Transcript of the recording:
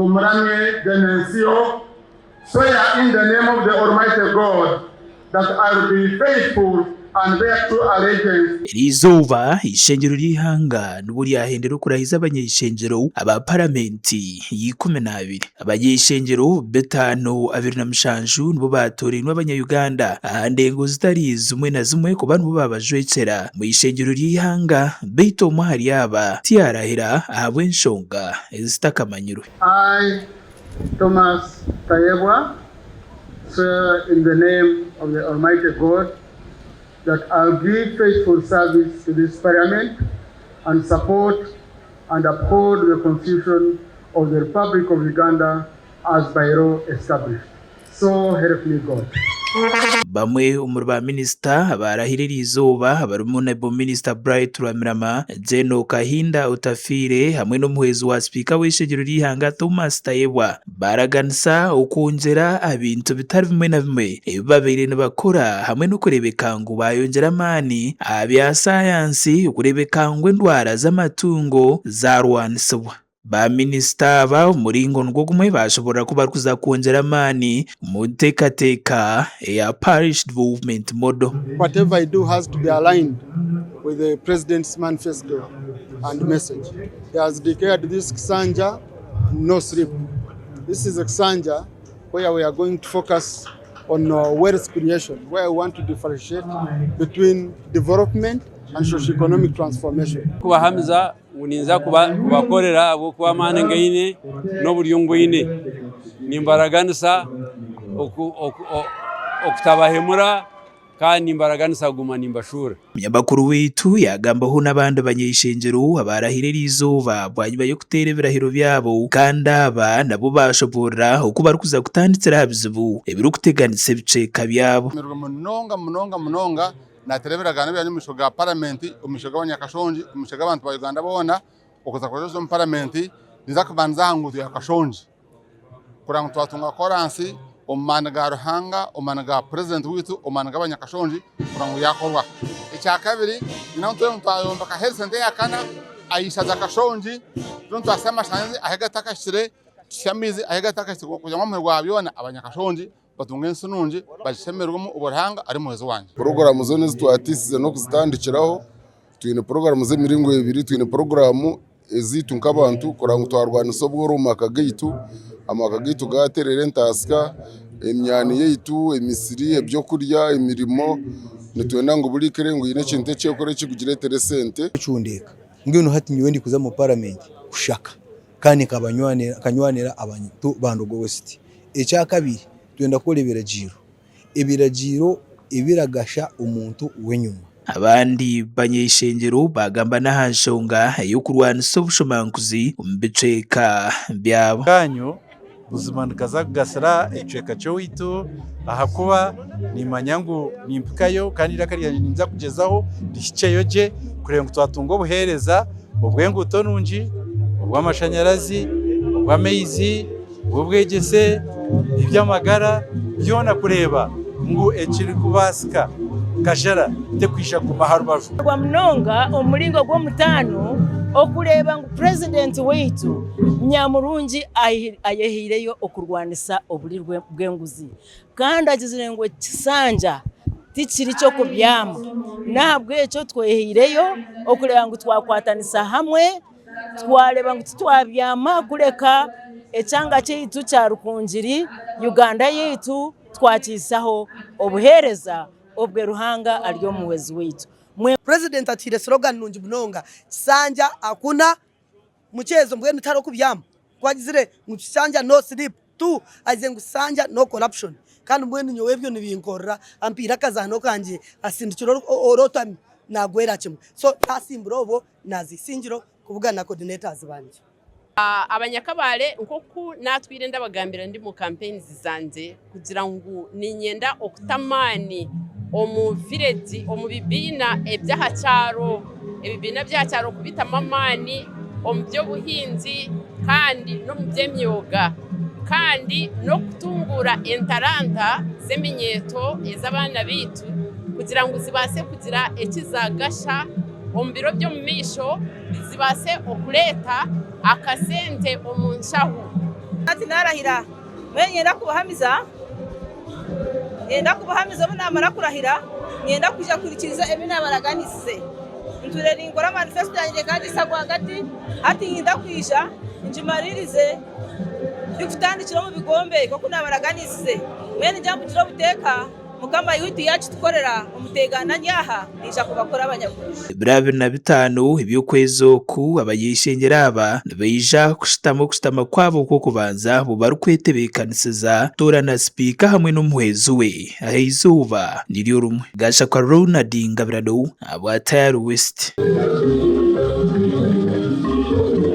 Tumranye Denensio, swear in the name of the Almighty God that I will be faithful and bear true allegiance. Irizuba ishengero ry'ihanga n'uburi yahendera kurahiza abanyeshengero aba parlamenti y'12 abanyeshengero 5 nibo batorewe n'abanyayuganda ahandengo zitari zumwe na zumwe ku bantu babajwecera mu ishengero ry'ihanga beito muhari yaba tiarahira ahabwe nshonga zitakamanyiro. I, Thomas Tayebwa, swear in the name of the Almighty God that I'll give faithful service to this parliament and support and uphold the Constitution of the Republic of Uganda as by law established. So help me God. Bamwe umurba minister barahirira izuba barumuna bo minister Bright Rwamirama Jeno Kahinda Utafire hamwe no muhezi wa speaker w'ishengero ry'ihanga Thomas Tayebwa baraganisa ukongera abintu bitari bimwe na bimwe babiri n'abakora hamwe no kurebeka ngo bayongera amani abya science kurebeka ngo indwara z'amatungo za rwaniswa. Ba minister ba umuringo ngo gumwe bashobora kuba kuzakongera amani mu tekateka ya parish movement model. Whatever I do has to be aligned with the president's manifesto and message. He has declared this Kisanja no sleep. This is a Kisanja where we are going to focus on wealth creation, where we want to differentiate between development and socio-economic transformation. Kuba Hamza uninza kubakorera abo kuba manenge ine no buryungu ine nimbaraganisa okutabahemura kandi nimbaraganisa guma nimbashura. Munyabakuru witu yagambaho n'abandi banyeshengero abarahirira izuba bwanyuma yo kutere birahiro byabo kandi aba nabo bashobora uko barukuza kutanditsira bizibu ebiru kuteganitse biceka byabo. Munonga na televiragana bya n'umushoga parliament umushoga w'Nyakashonji umushoga abantu ba Uganda bona ukuza kujoza mu parliament niza kubanza hangutu ya Kashonji kurango twatunga koransi umanaga ruhanga umanaga president witu umanaga abanyakashonji kurango yakorwa. Icya kabiri ninanto yomba ka health center yakana ayisha za Kashonji runto asema shanze ahegata kashire cyamizi ahegata kashire kujya mu rwabiyona abanyakashonji batungense nunje bashemerwamo uburhanga ari muhezi wanje. Program zone zitwatisize no kuzitandikiraho twine program ze miringo 2 twine program ezitu nkabantu kurango twarwanisa bworumaka gaitu amakagitu gaterere ntasika emyani yitu emisiri ebyo kurya emirimo nitwenda ngo buri kerengo yine cinte cyo kore kigugiretere sente cyundeka ngino hati nyewendi kuza mu parliament kushaka kandi kanywanira abantu bandogo west. Ecya kabiri twenda ko ibiragiro ibiragasha umuntu wenyuma. Abandi banyeshengero bagamba n'ahashonga yo kurwanisa ubushomankuzi umbiceka byabo kanyo buzimanikaza gasara eceka cyo witu ahakuba ni manyangu nimpikayo kandi rakari ninza kugezaho rihiceyoje kurenga twatungo buhereza ubwenguto nunji ubw'amashanyarazi ubw'ameizi ubwegese ibyamagara byona kureba ngo ekiri kubasika kajara tekwisha kumaharubavu kwa mnonga omulingo gwo mutano okureba ngo president weitu Nyamurungi ayehireyo okurwanisa oburirwe bwenguzi kandi agizire ngo Kisanja tikiri cyo kubyama nabwo eco twehireyo okureba ngo twakwatanisa hamwe twareba ngo twabyama kureka ecanga cyitu cya Rukunjiri Uganda yitu twakisaho obuhereza obwe ruhanga alyo muwezi wetu. President atire slogan nunji Munonga Kisanja akuna muchezo mbwe nitaro kubyama kwagizire mu Kisanja no sleep tu azengu Kisanja no corruption kandi mbwe nyowe byo nibinkora ampira kazano kanje asindikiro orotami nagwera kimwe so tasimbrobo nazisingiro kubugana coordinators banje. Abanyakabale nkoku natwire ndabagambira ndi mu campaigns zanze kugira ngo ninyenda okutamani omuvillage omubibina ebyahacyaro ebibina byacyaro kubita mamani omubyo buhinzi kandi no mubyemyoga kandi no kutungura entaranta zeminyeto ezabana bitu kugira ngo zibase kugira ekizagasha ombiro byo mumisho zibase okuleta akasente omunshahu ati narahira ngenda kubahamiza namara kurahira ngenda kuja kurikiriza emina baraganise nturere ingora manifesto yanjye kandi sagwa hagati ati ngenda kwisha injimaririze dufutandikira mu bigombe koko nabaraganise mwene jambo kiro buteka mukama yuti yacu tukorera umutegana nyaha nisha kubakora abanyakurushi 2025 iby'ukwezo ku abayishengera aba beija kushitama kwabo ko kubanza bubarukwetebekaniseza tora na speaker hamwe n'umuhezu we ahizuba niryo rumwe gasha kwa Ronald Ngabirano abwa Tayari West.